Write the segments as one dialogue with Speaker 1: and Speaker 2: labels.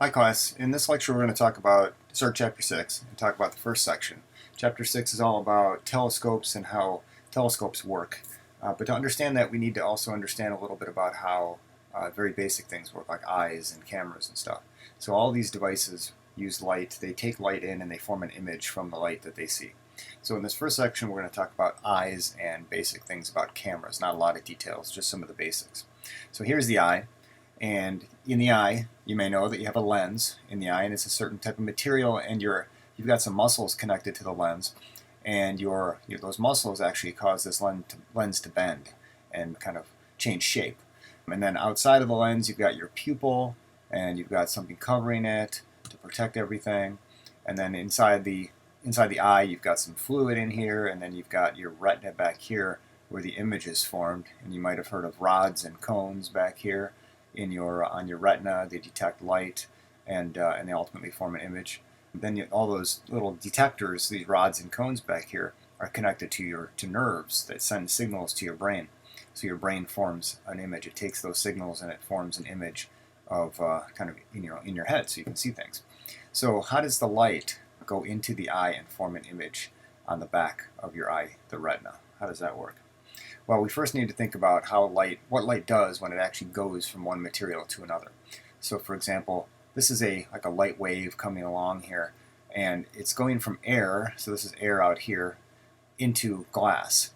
Speaker 1: Hi class, in this lecture we're going to start Chapter 6 and talk about the first section. Chapter 6 is all about telescopes and how telescopes work. But to understand that we need to also understand a little bit about how very basic things work, like eyes and cameras and stuff. So all these devices use light, they take light in and they form an image from the light that they see. So in this first section we're going to talk about eyes and basic things about cameras, not a lot of details, just some of the basics. So here's the eye. And in the eye, you may know that you have a lens in the eye, and it's a certain type of material, and you've got some muscles connected to the lens, and those muscles actually cause this lens to bend and kind of change shape. And then outside of the lens, you've got your pupil, and you've got something covering it to protect everything. And then inside the eye, you've got some fluid in here, and then you've got your retina back here where the image is formed. And you might have heard of rods and cones back here on your retina. They detect light, and they ultimately form an image. Then all those little detectors, these rods and cones back here, are connected to nerves that send signals to your brain. So your brain forms an image. It takes those signals and it forms an image of kind of in your head, so you can see things. So how does the light go into the eye and form an image on the back of your eye, the retina? How does that work? Well, we first need to think about what light does when it actually goes from one material to another. So for example, this is like a light wave coming along here, and it's going from air, so this is air out here, into glass.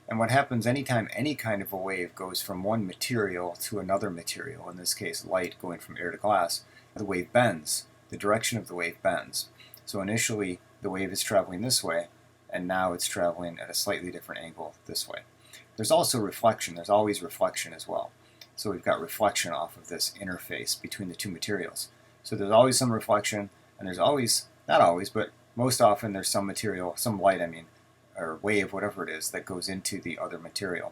Speaker 1: And what happens anytime any kind of a wave goes from one material to another material, in this case light going from air to glass, the wave bends. The direction of the wave bends. So initially the wave is traveling this way, and now it's traveling at a slightly different angle this way. There's also reflection. There's always reflection as well. So we've got reflection off of this interface between the two materials. So there's always some reflection, and there's always, not always, but most often there's some material, some light, or wave, whatever it is, that goes into the other material.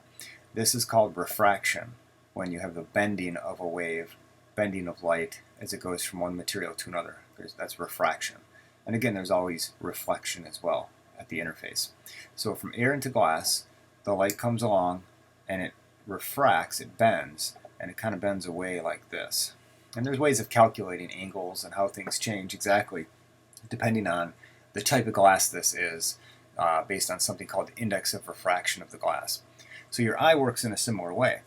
Speaker 1: This is called refraction, when you have the bending of a wave, bending of light as it goes from one material to another. That's refraction. And again, there's always reflection as well at the interface. So from air into glass, the light comes along and it refracts, it bends, and it kind of bends away like this. And there's ways of calculating angles and how things change exactly depending on the type of glass this is, based on something called the index of refraction of the glass. So your eye works in a similar way.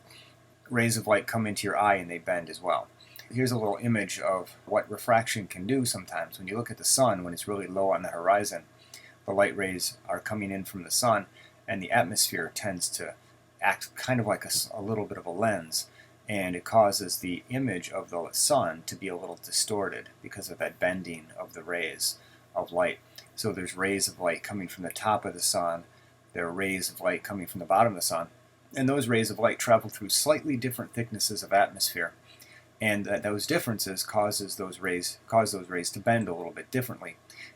Speaker 1: Rays of light come into your eye and they bend as well. Here's a little image of what refraction can do sometimes. When you look at the sun, when it's really low on the horizon, the light rays are coming in from the sun, and the atmosphere tends to act kind of like a little bit of a lens, and it causes the image of the sun to be a little distorted because of that bending of the rays of light. So there's rays of light coming from the top of the sun, there are rays of light coming from the bottom of the sun, and those rays of light travel through slightly different thicknesses of atmosphere, and those differences cause those rays to bend a little bit differently,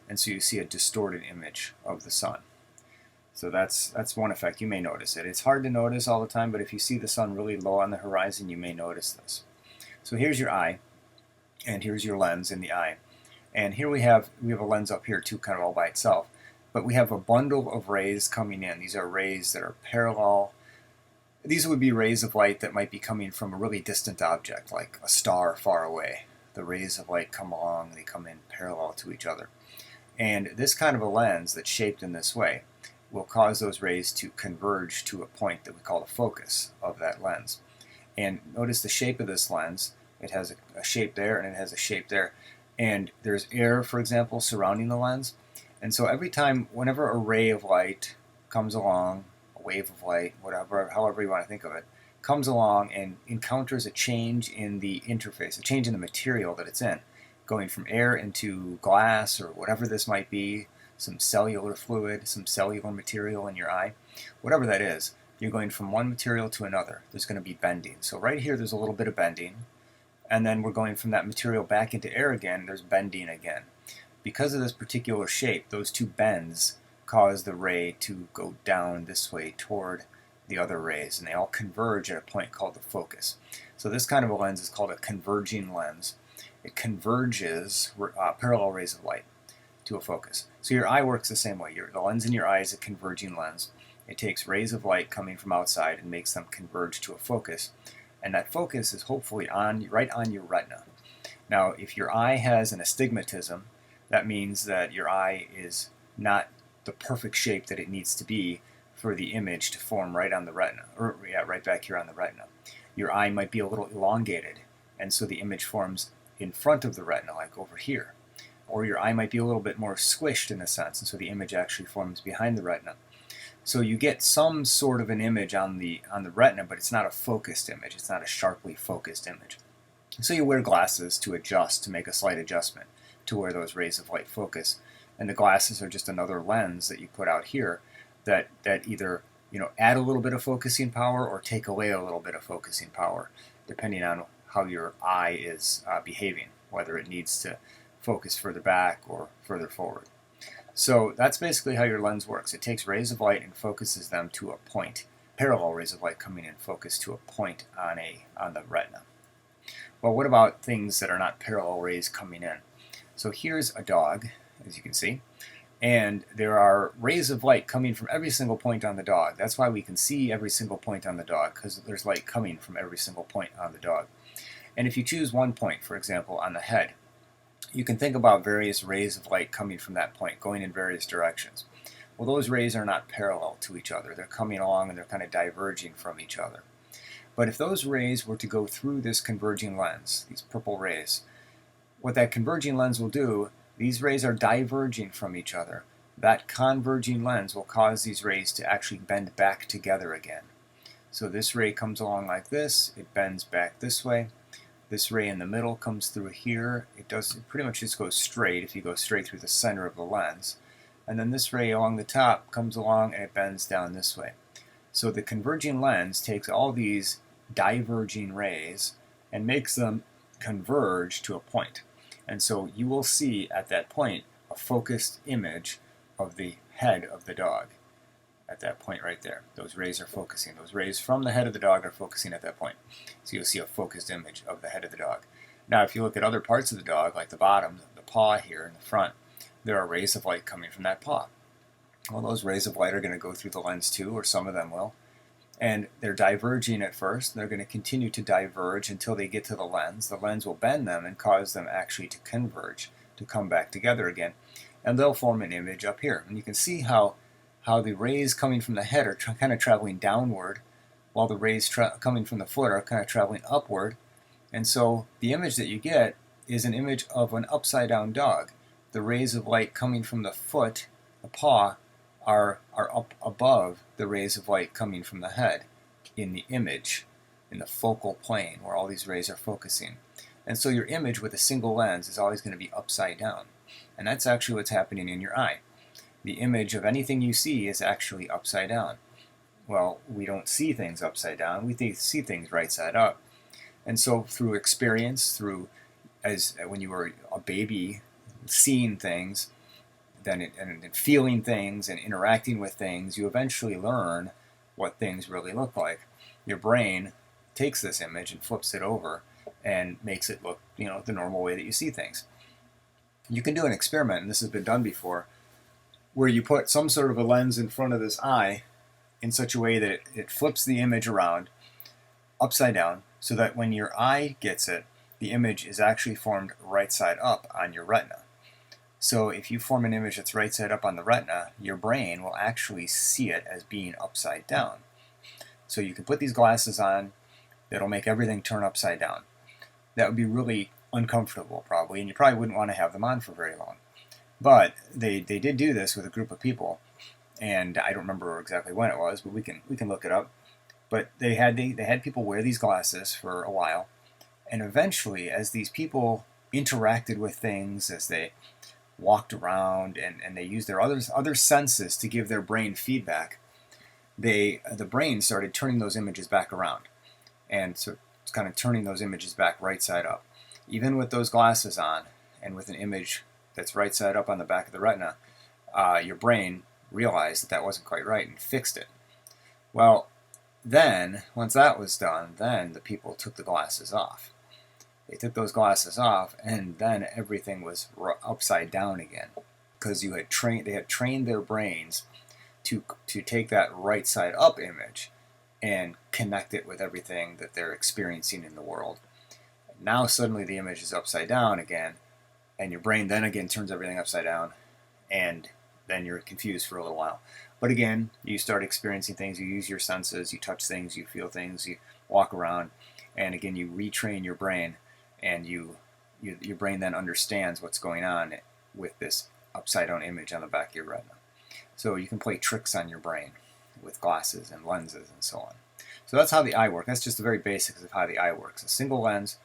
Speaker 1: and so you see a distorted image of the sun. So that's one effect. You may notice it. It's hard to notice all the time, but if you see the sun really low on the horizon, you may notice this. So here's your eye, and here's your lens in the eye. And here we have a lens up here too, kind of all by itself. But we have a bundle of rays coming in. These are rays that are parallel. These would be rays of light that might be coming from a really distant object, like a star far away. The rays of light come along, they come in parallel to each other. And this kind of a lens that's shaped in this way will cause those rays to converge to a point that we call the focus of that lens. And notice the shape of this lens. It has a shape there and it has a shape there. And there's air, for example, surrounding the lens. And so whenever a ray of light comes along, a wave of light, however you want to think of it, comes along and encounters a change in the interface, a change in the material that it's in, going from air into glass or whatever this might be, some cellular fluid, some cellular material in your eye, whatever that is, you're going from one material to another. There's going to be bending. So right here there's a little bit of bending, and then we're going from that material back into air again, there's bending again. Because of this particular shape, those two bends cause the ray to go down this way toward the other rays, and they all converge at a point called the focus. So this kind of a lens is called a converging lens. It converges parallel rays of light to a focus. So your eye works the same way. The lens in your eye is a converging lens. It takes rays of light coming from outside and makes them converge to a focus. And that focus is hopefully right on your retina. Now, if your eye has an astigmatism, that means that your eye is not the perfect shape that it needs to be for the image to form right on the retina, or right back here on the retina. Your eye might be a little elongated, and so the image forms in front of the retina, like over here. Or your eye might be a little bit more squished in a sense, and so the image actually forms behind the retina. So you get some sort of an image on the retina, but it's not a focused image. It's not a sharply focused image. So you wear glasses to adjust, to make a slight adjustment to where those rays of light focus. And the glasses are just another lens that you put out here that either add a little bit of focusing power or take away a little bit of focusing power, depending on how your eye is behaving, whether it needs to focus further back or further forward. So that's basically how your lens works. It takes rays of light and focuses them to a point, parallel rays of light coming in focus to a point on the retina. Well, what about things that are not parallel rays coming in? So here's a dog, as you can see, and there are rays of light coming from every single point on the dog. That's why we can see every single point on the dog, because there's light coming from every single point on the dog. And if you choose one point, for example, on the head, you can think about various rays of light coming from that point, going in various directions. Well, those rays are not parallel to each other. They're coming along and they're kind of diverging from each other. But if those rays were to go through this converging lens, these purple rays, what that converging lens will do, these rays are diverging from each other. That converging lens will cause these rays to actually bend back together again. So this ray comes along like this, it bends back this way. This ray in the middle comes through here. It pretty much just goes straight if you go straight through the center of the lens. And then this ray along the top comes along and it bends down this way. So the converging lens takes all these diverging rays and makes them converge to a point. And so you will see at that point a focused image of the head of the dog. At that point right there, those rays are focusing. Those rays from the head of the dog are focusing at that point. So you'll see a focused image of the head of the dog. Now if you look at other parts of the dog, like the bottom, the paw here in the front, there are rays of light coming from that paw. Well, those rays of light are going to go through the lens too, or some of them will. And they're diverging at first. They're going to continue to diverge until they get to the lens. The lens will bend them and cause them actually to converge, to come back together again. And they'll form an image up here. And you can see how the rays coming from the head are kind of traveling downward, while the rays coming from the foot are kind of traveling upward. And so the image that you get is an image of an upside down dog. The rays of light coming from the foot, the paw, are up above the rays of light coming from the head in the image, in the focal plane where all these rays are focusing. And so your image with a single lens is always going to be upside down. And that's actually what's happening in your eye. The image of anything you see is actually upside down. Well, we don't see things upside down. We see things right side up. And so through experience, when you were a baby, seeing things, and feeling things and interacting with things, you eventually learn what things really look like. Your brain takes this image and flips it over and makes it look, the normal way that you see things. You can do an experiment, and this has been done before, where you put some sort of a lens in front of this eye in such a way that it flips the image around upside down, so that when your eye gets it, the image is actually formed right side up on your retina. So if you form an image that's right side up on the retina, your brain will actually see it as being upside down. So you can put these glasses on that'll make everything turn upside down. That would be really uncomfortable probably, and you probably wouldn't want to have them on for very long. But they did do this with a group of people, and I don't remember exactly when it was, but we can look it up. But they had people wear these glasses for a while, and eventually, as these people interacted with things, as they walked around and they used their other senses to give their brain feedback, the brain started turning those images back around, and so it's kind of turning those images back right side up. Even with those glasses on and with an image that's right side up on the back of the retina, your brain realized that wasn't quite right and fixed it. Well, then, once that was done, then the people took the glasses off. They took those glasses off, and then everything was upside down again, because they had trained their brains to take that right side up image and connect it with everything that they're experiencing in the world. Now suddenly the image is upside down again, and your brain then again turns everything upside down, and then you're confused for a little while. But again, you start experiencing things, you use your senses, you touch things, you feel things, you walk around, and again you retrain your brain, and your brain then understands what's going on with this upside down image on the back of your retina. So you can play tricks on your brain with glasses and lenses and so on. So that's how the eye works. That's just the very basics of how the eye works. A single lens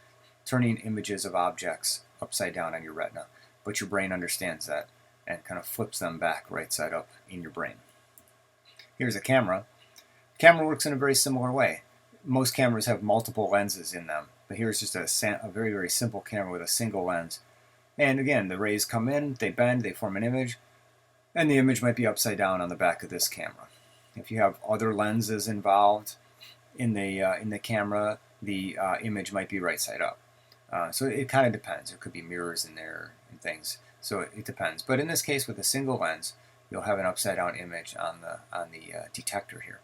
Speaker 1: turning images of objects upside down on your retina, but your brain understands that and kind of flips them back right side up in your brain. Here's a camera. Camera works in a very similar way. Most cameras have multiple lenses in them, but here's just a very, very simple camera with a single lens. And again, the rays come in, they bend, they form an image, and the image might be upside down on the back of this camera. If you have other lenses involved in the camera, the image might be right side up. So it kind of depends. There could be mirrors in there and things. So it depends. But in this case, with a single lens, you'll have an upside down image on the detector here.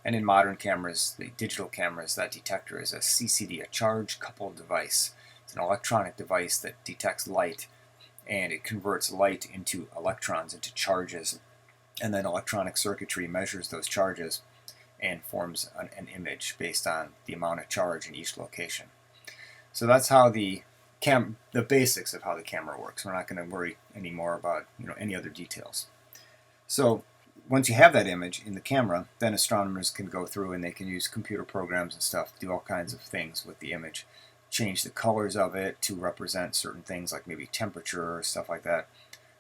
Speaker 1: And in modern cameras, the digital cameras, that detector is a CCD, a charge coupled device. It's an electronic device that detects light, and it converts light into electrons, into charges, and then electronic circuitry measures those charges and forms an image based on the amount of charge in each location. So that's how the basics of how the camera works. We're not going to worry anymore about any other details. So once you have that image in the camera, then astronomers can go through and they can use computer programs and stuff to do all kinds of things with the image. Change the colors of it to represent certain things like maybe temperature or stuff like that.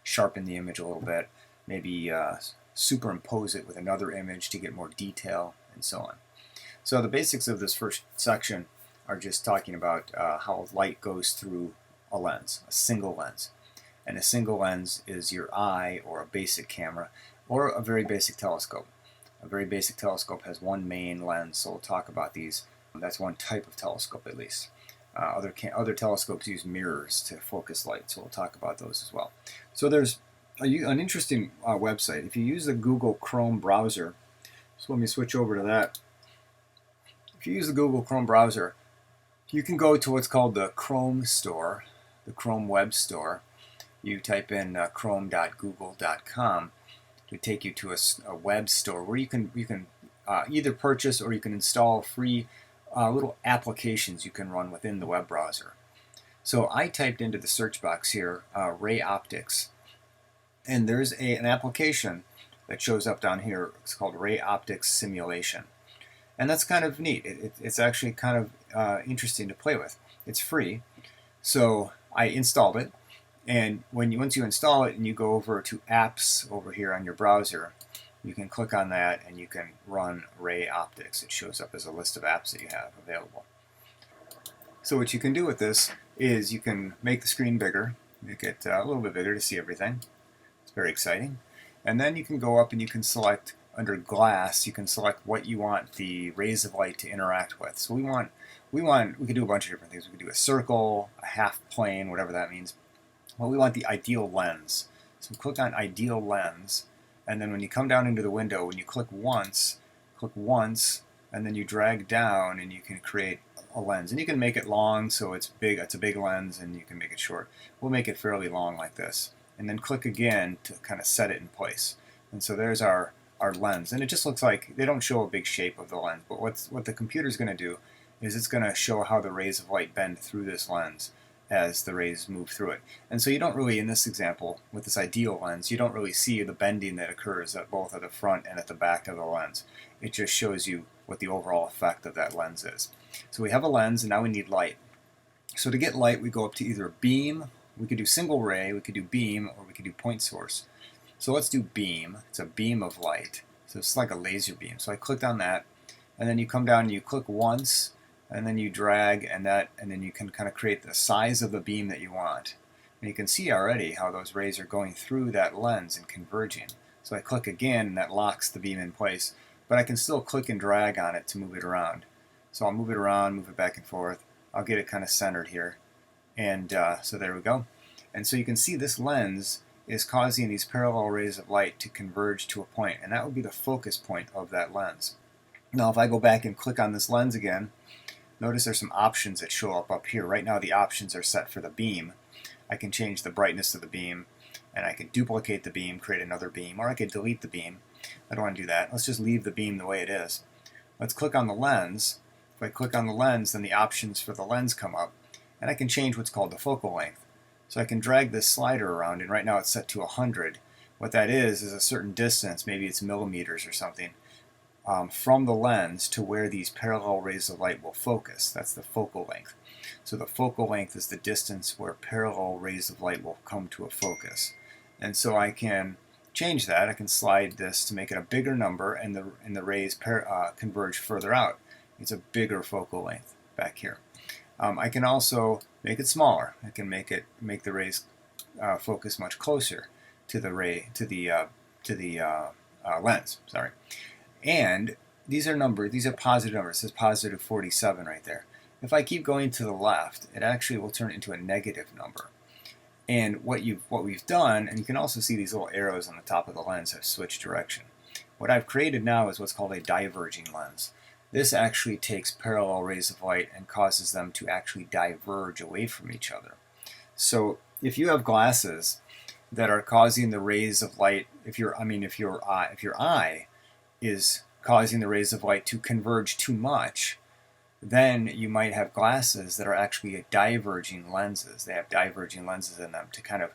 Speaker 1: Sharpen the image a little bit. Maybe superimpose it with another image to get more detail and so on. So the basics of this first section are just talking about how light goes through a lens, a single lens. And a single lens is your eye or a basic camera or a very basic telescope. A very basic telescope has one main lens, so we'll talk about these. That's one type of telescope at least. Other telescopes use mirrors to focus light, so we'll talk about those as well. So there's an interesting website. If you use the Google Chrome browser, so let me switch over to that. If you use the Google Chrome browser, you can go to what's called the Chrome store, the Chrome web store. You type in chrome.google.com to take you to a web store where you can either purchase or you can install free little applications you can run within the web browser. So I typed into the search box here ray optics, and there's an application that shows up down here. It's called Ray Optics Simulation, and that's kind of neat. It's actually kind of interesting to play with. It's free, so I installed it. And once you install it and you go over to apps over here on your browser, you can click on that and you can run Ray Optics. It shows up as a list of apps that you have available. So what you can do with this is you can make the screen bigger, make it a little bit bigger to see everything. It's very exciting. And then you can go up and you can select under glass, you can select what you want the rays of light to interact with. So we could do a bunch of different things. We could do a circle, a half plane, whatever that means. Well, we want the ideal lens. So click on ideal lens, and then when you come down into the window, when you click once, and then you drag down and you can create a lens. And you can make it long so it's big, it's a big lens, and you can make it short. We'll make it fairly long like this. And then click again to kind of set it in place. And so there's our lens. And it just looks like, they don't show a big shape of the lens, but what the computer's going to do is it's going to show how the rays of light bend through this lens as the rays move through it. And so you don't really, in this example, with this ideal lens, you don't really see the bending that occurs at both at the front and at the back of the lens. It just shows you what the overall effect of that lens is. So we have a lens, and now we need light. So to get light, we go up to either beam, we could do single ray, we could do beam, or we could do point source. So let's do beam. It's a beam of light. So it's like a laser beam. So I clicked on that, and then you come down and you click once, and then you drag, and then you can kind of create the size of the beam that you want. And you can see already how those rays are going through that lens and converging. So I click again, and that locks the beam in place. But I can still click and drag on it to move it around. So I'll move it around, move it back and forth. I'll get it kind of centered here. And so there we go. And so you can see this lens is causing these parallel rays of light to converge to a point, and that would be the focus point of that lens. Now if I go back and click on this lens again, notice there's some options that show up here. Right now the options are set for the beam. I can change the brightness of the beam, and I can duplicate the beam, create another beam, or I could delete the beam. I don't want to do that. Let's just leave the beam the way it is. Let's click on the lens. If I click on the lens, then the options for the lens come up, and I can change what's called the focal length. So I can drag this slider around, and right now it's set to 100. What that is a certain distance, maybe it's millimeters or something, from the lens to where these parallel rays of light will focus. That's the focal length. So the focal length is the distance where parallel rays of light will come to a focus. And so I can change that. I can slide this to make it a bigger number, and the rays converge further out. It's a bigger focal length back here. I can also make it smaller. I can make the rays focus much closer to the lens. Sorry. And these are numbers. These are positive numbers. It says positive 47 right there. If I keep going to the left, it actually will turn into a negative number. And what we've done, and you can also see these little arrows on the top of the lens have switched direction. What I've created now is what's called a diverging lens. This actually takes parallel rays of light and causes them to actually diverge away from each other. So if you have glasses that are causing the rays of light, if your eye is causing the rays of light to converge too much, then you might have glasses that are actually diverging lenses. They have diverging lenses in them to kind of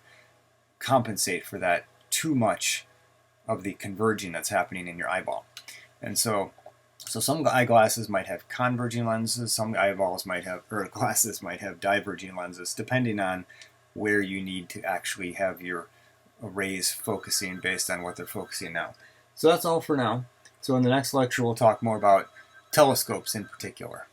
Speaker 1: compensate for that too much of the converging that's happening in your eyeball. And so some eyeglasses might have converging lenses, some glasses might have diverging lenses, depending on where you need to actually have your rays focusing based on what they're focusing now. So that's all for now. So in the next lecture we'll talk more about telescopes in particular.